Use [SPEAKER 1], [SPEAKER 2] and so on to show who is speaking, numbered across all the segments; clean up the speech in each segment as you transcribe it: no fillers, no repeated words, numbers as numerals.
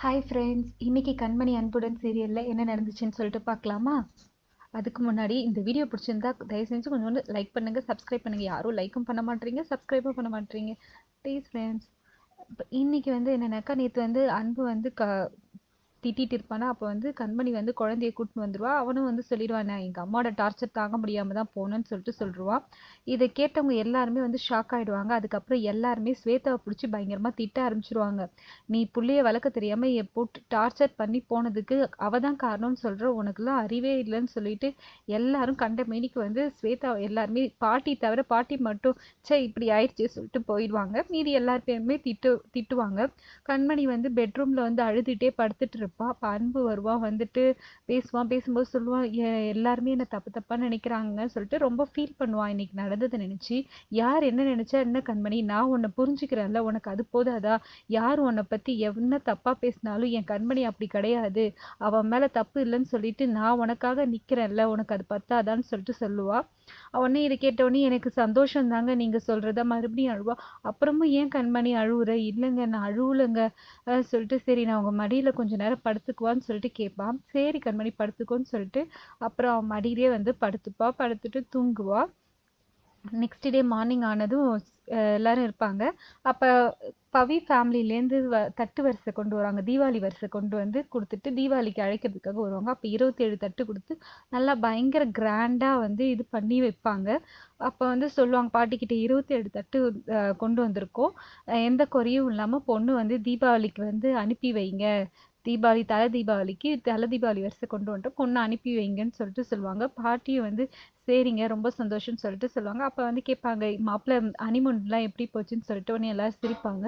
[SPEAKER 1] Hi friends, இன்னைக்கு கண்மணி அன்புடன் சீரியலில் என்ன நடந்துச்சுன்னு சொல்லிட்டு பார்க்கலாமா? அதுக்கு முன்னாடி இந்த வீடியோ பிடிச்சிருந்தா தயவு செஞ்சு கொஞ்சம் லைக் பண்ணுங்கள், சப்ஸ்கிரைப் பண்ணுங்கள். யாரும் லைக்கும் பண்ண மாட்டீங்க, சப்ஸ்கிரைபும் பண்ண மாட்டீங்க. Please friends. இன்னைக்கு என்னன்னாக்கா, நேற்று அன்பு திட்டிட்டு இருப்பானா. அப்போ கண்மணி குழந்தைய கூட்டின்னு வந்துடுவா. அவனும் சொல்லிடுவான், நான் எங்கள் அம்மாவோட டார்ச்சர் தாங்க முடியாமல் தான் போனேன்னு சொல்லிடுவான். இதை கேட்டவங்க எல்லாருமே ஷாக் ஆகிடுவாங்க. அதுக்கப்புறம் எல்லாருமே ஸ்வேதாவை பிடிச்சி பயங்கரமாக திட்ட ஆரம்பிச்சிருவாங்க. நீ புள்ளைய வளர்க்க தெரியாமல் போட்டு டார்ச்சர் பண்ணி போனதுக்கு அவ தான் காரணம்னு சொல்கிற, உனக்குலாம் அறிவே இல்லைன்னு சொல்லிட்டு எல்லாரும் கண்ட மேனிக்கு ஸ்வேதா எல்லாருமே, பாட்டி தவிர பாட்டி மட்டும் சே இப்படி ஆயிடுச்சு சொல்லிட்டு போயிடுவாங்க. மீதி எல்லாருமே திட்டுவாங்க. கண்மணி பெட்ரூமில் அழுதுகிட்டே படுத்துட்டு இருப்பா. அப்போ அன்பு வருவான், பேசுவான். பேசும்போது சொல்லுவான், எல்லாருமே என்னை தப்பு தப்பாக நினைக்கிறாங்கன்னு சொல்லிட்டு ரொம்ப ஃபீல் பண்ணுவான் இன்னைக்கு நடந்ததை நினச்சி. யார் என்ன நினச்சா என்ன கண்மணி, நான் உன்னை புரிஞ்சுக்கிறேன்ல, உனக்கு அது போதாதா? யார் உன்னை பற்றி என்ன தப்பாக பேசினாலும் என் கண்மணி அப்படி கிடையாது, அவன் மேலே தப்பு இல்லைன்னு சொல்லிட்டு நான் உனக்காக நிற்கிறேன்ல, உனக்கு அது பத்தாதான்னு சொல்லிட்டு சொல்லுவா. உடனே இதை கேட்டவுடனே, எனக்கு சந்தோஷம் தாங்க நீங்கள் சொல்கிறத. மறுபடியும் அழுவா. அப்புறமும் ஏன் கண்மணி அழுவுற? இல்லைங்க நான் அழுவலைங்க சொல்லிட்டு, சரி நான் உங்கள் மடியில் கொஞ்ச நேரம் படுத்துக்குவான்னு சொல்லிட்டு கேட்பான். சரி கண்மணி படுத்துக்கோன்னு சொல்லிட்டு அப்புறம் அவன் மடியிலே படுத்துப்பா. படுத்துட்டு தூங்குவா. நெக்ஸ்ட் டே மார்னிங் ஆனதும் எல்லாரும் இருப்பாங்க. அப்போ பவி ஃபேமிலிலேருந்து தட்டு வரிசை கொண்டு வருவாங்க. தீபாவளி வரிசை கொண்டு கொடுத்துட்டு தீபாவளிக்கு அழைக்கிறதுக்காக வருவாங்க. அப்போ 27 தட்டு கொடுத்து நல்லா பயங்கர கிராண்டாக இது பண்ணி வைப்பாங்க. அப்போ சொல்லுவாங்க பாட்டிக்கிட்ட, 27 தட்டு கொண்டு வந்திருக்கோம், எந்த குறையும் இல்லாமல் பொண்ணு தீபாவளிக்கு அனுப்பி வைங்க, தலை தீபாவளி வரிசை கொண்டு வந்துட்டு பொண்ணை அனுப்பி வைங்கன்னு சொல்லிட்டு சொல்லுவாங்க. பாட்டியும் சரிங்க ரொம்ப சந்தோஷம்னு சொல்லிட்டு சொல்லுவாங்க. அப்போ கேட்பாங்க, மாப்பிள்ளை ஹனிமூன்லாம் எப்படி போச்சுன்னு சொல்லிட்டு. உடனே எல்லாரும் சிரிப்பாங்க.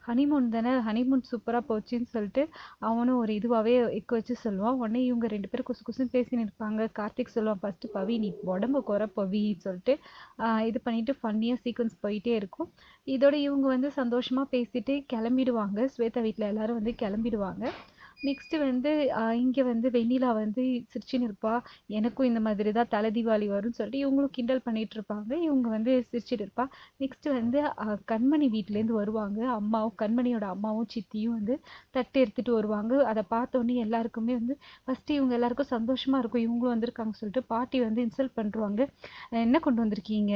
[SPEAKER 1] ஹனிமூன் தானே, ஹனிமூன் சூப்பராக போச்சுன்னு சொல்லிட்டு அவனும் ஒரு இதுவாகவே வச்சு சொல்லுவான். உடனே இவங்க 2 பேரும் குசு குசுன்னு பேசின்னு இருப்பாங்க. கார்த்திக் சொல்லுவான், ஃபஸ்ட்டு பவி நீ உடம்பு குறை பவின்னு சொல்லிட்டு இது பண்ணிட்டு ஃபன்னியாக சீக்வன்ஸ் போயிட்டே இருக்கும். இதோட இவங்க சந்தோஷமாக பேசிட்டு கிளம்பிடுவாங்க. ஸ்வேதா வீட்டில் எல்லாரும் கிளம்பிடுவாங்க. நெக்ஸ்ட்டு இங்கே வெண்ணிலா சிரிச்சுன்னு இருப்பா. எனக்கும் இந்த மாதிரி தான் தலை தீபாவளி வரும்னு சொல்லிட்டு இவங்களும் கிண்டல் பண்ணிட்டு இருப்பாங்க. இவங்க சிரிச்சிட்டு இருப்பா. நெக்ஸ்ட்டு கண்மணி வீட்டிலேருந்து வருவாங்க. கண்மணியோட அம்மாவும் சித்தியும் தட்டு எடுத்துகிட்டு வருவாங்க. அதை பார்த்தோன்னே எல்லாருக்குமே ஃபஸ்ட்டு இவங்க எல்லாருக்கும் சந்தோஷமாக இருக்கும், இவங்களும் வந்திருக்காங்க சொல்லிட்டு. பாட்டி இன்சல்ட் பண்ணுறாங்க. என்ன கொண்டு வந்திருக்கீங்க,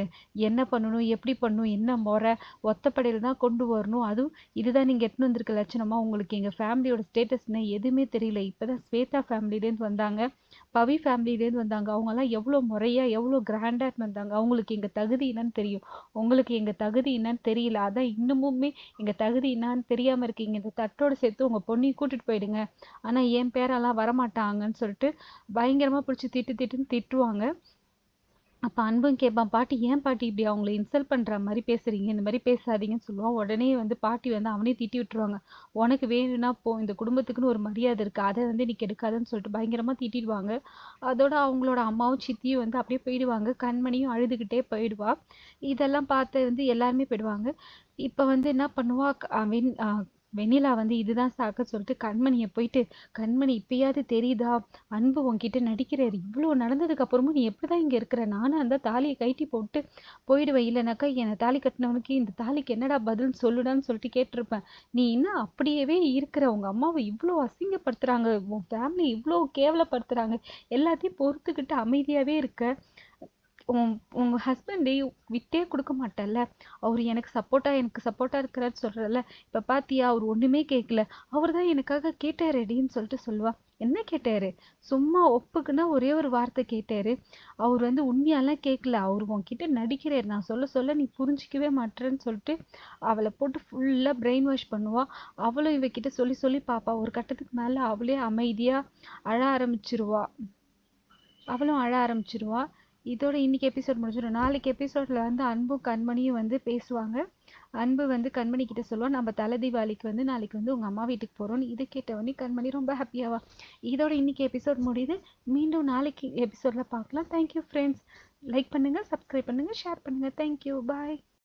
[SPEAKER 1] என்ன பண்ணணும், எப்படி பண்ணணும், என்ன முறை, ஒத்தப்படையில் தான் கொண்டு வரணும், அதுவும் இதுதான் நீங்கள் எட்டுன்னு வந்திருக்க லட்சணமா, உங்களுக்கு எங்கள் ஃபேமிலியோட ஸ்டேட்டஸ்னு எதுவுமே தெரியல, இப்போ தான் ஸ்வேதா ஃபேமிலிலேருந்து வந்தாங்க, பவி ஃபேமிலிலேருந்து வந்தாங்க, அவங்கெல்லாம் எவ்வளோ முறையாக எவ்வளோ கிராண்டாக வந்தாங்க, அவங்களுக்கு எங்கள் தகுதி என்னன்னு தெரியும், உங்களுக்கு எங்கள் தகுதி என்னன்னு தெரியல, அதான் இன்னமுமே எங்கள் தகுதி என்னான்னு தெரியாமல் இருக்கீங்க, இந்த தட்டோடு சேர்த்து உங்கள் பொண்ணையும் கூட்டிகிட்டு போயிடுங்க, ஆனால் என் பேரெல்லாம் வரமாட்டாங்கன்னு சொல்லிட்டு பயங்கரமாக பிடிச்சி திட்டுன்னு திட்டுவாங்க. அப்போ அன்பும் கேட்பான், பாட்டி ஏன் பாட்டி இப்படி அவங்கள இன்சல்ட் பண்ணுற மாதிரி பேசுகிறீங்க, இந்த மாதிரி பேசாதீங்கன்னு சொல்லுவான். உடனே பாட்டி அவனே திட்டி விட்டுருவாங்க. உனக்கு வேணும்னா போ, இந்த குடும்பத்துக்குன்னு ஒரு மரியாதை இருக்குது, அதை நீ கெடுக்காதுன்னு சொல்லிட்டு பயங்கரமாக திட்டிடுவாங்க. அதோட அவங்களோட அம்மாவும் சித்தியும் அப்படியே போயிடுவாங்க. கண்மணியும் அழுதுகிட்டே போயிடுவா. இதெல்லாம் பார்த்து எல்லாருமே போயிடுவாங்க. இப்போ என்ன பண்ணுவா, வெண்ணிலா இதுதான் சாக்க சொல்லிட்டு கண்மணியை போயிட்டு, கண்மணி இப்பயாவது தெரியுதா, அன்பு உன்கிட்ட நடிக்கிறாரு, இவ்வளோ நடந்ததுக்கு அப்புறமும் நீ எப்படிதான் இங்கே இருக்கிற, நானும் அந்த தாலியை கைட்டி போட்டு போயிடுவேன், இல்லைனாக்கா என்னை தாலி கட்டினவனுக்கு இந்த தாலிக்கு என்னடா பதில் சொல்லுடான்னு சொல்லிட்டு கேட்டிருப்பேன். நீ இன்னும் அப்படியே இருக்கிற, உங்கள் அம்மாவை இவ்வளோ அசிங்கப்படுத்துகிறாங்க, உன் ஃபேமிலி இவ்வளோ கேவலப்படுத்துகிறாங்க, எல்லாத்தையும் பொறுத்துக்கிட்டு அமைதியாகவே இருக்க, உங்கள் ஹஸ்பண்டே விட்டே கொடுக்க மாட்டேல்ல, அவர் எனக்கு சப்போர்ட்டாக இருக்கிறான்னு சொல்கிறல்ல, இப்போ பார்த்தியா அவர் ஒன்றுமே கேட்கல, அவர் தான் எனக்காக கேட்டாரடின்னு சொல்லிட்டு சொல்லுவா. என்ன கேட்டார், சும்மா ஒப்புக்குன்னா ஒரே ஒரு வார்த்தை கேட்டார், அவர் உண்மையாலாம் கேட்கல, அவர் உன்கிட்ட நடிக்கிறார், நான் சொல்ல நீ புரிஞ்சிக்கவே மாட்டேன்னு சொல்லிட்டு அவளை போட்டு ஃபுல்லாக பிரெயின் வாஷ் பண்ணுவா. அவளும் இவகிட்ட சொல்லி பார்ப்பா. ஒரு கட்டத்துக்கு மேலே அவளே அமைதியாக அவளும் அழ ஆரம்பிச்சிருவா. இதோட இன்னைக்கு எபிசோட் முடிஞ்சிடும். நாளைக்கு எபிசோடில் அன்பும் கண்மணியும் பேசுவாங்க. அன்பு கண்மணி கிட்ட சொல்லுவான், நம்ம தலை தீபாவளிக்கு நாளைக்கு உங்கள் அம்மா வீட்டுக்கு போகிறோன்னு. இது கேட்டவொடனே கண்மணி ரொம்ப ஹாப்பியாவா. இதோட இன்னைக்கு எபிசோட் முடியுது. மீண்டும் நாளைக்கு எபிசோடில் பார்க்கலாம். Thank you friends. லைக் பண்ணுங்கள், சப்ஸ்கிரைப் பண்ணுங்கள், ஷேர் பண்ணுங்கள். தேங்க்யூ, பாய்.